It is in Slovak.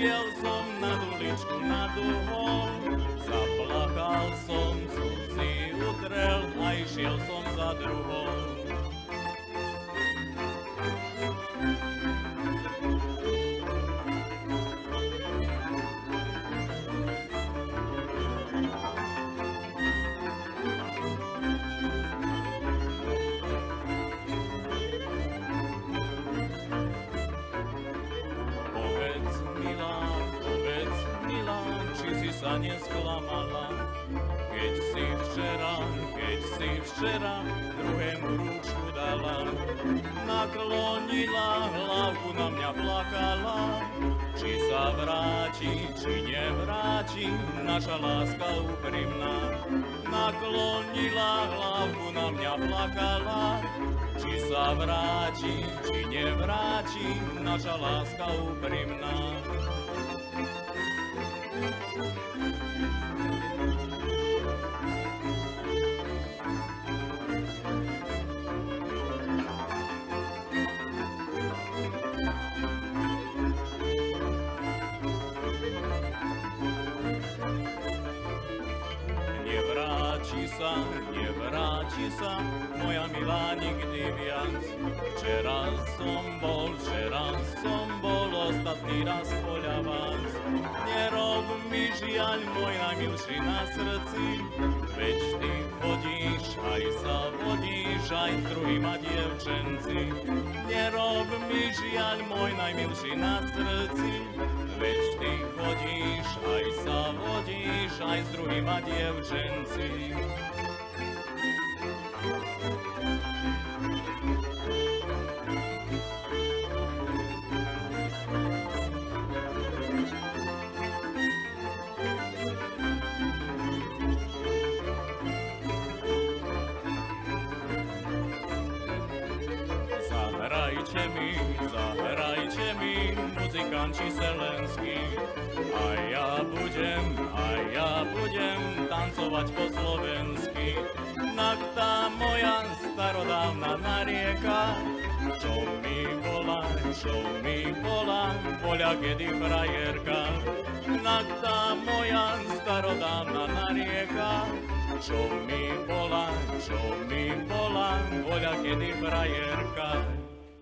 Išiel som na uličku nad uhol, zaplakal som, slzy utrel a išiel som za druhou. Sa nesklamala, keď si včera druhému rúčku dala. Naklonila hlavku, na mňa plakala, či sa vráti, či nevráti naša láska úprimná. Naklonila hlavku, na mňa plakala, či sa vráti, či nevráti naša láska úprimná. Nevráti sa, moja milá, nikdy viac. Včera som bol ostatný raz poľa vás. Nerob mi žiaľ, môj najmilší na srdci, veď ty chodíš, aj sa vodíš, aj s druhýma dievčenci. Nerob mi žiaľ, môj najmilší na srdci, veď ty chodíš, aj sa vodíš, aj s druhýma dievčenci. Zahrajte mi, muzikanti selenskí, a ja budem tancovať po slovensky. Tak tá moja starodávna narieka, čo mi bola, voľa kedy frajerka. Tak tá moja starodávna narieka, čo mi bola, voľa kedy frajerka.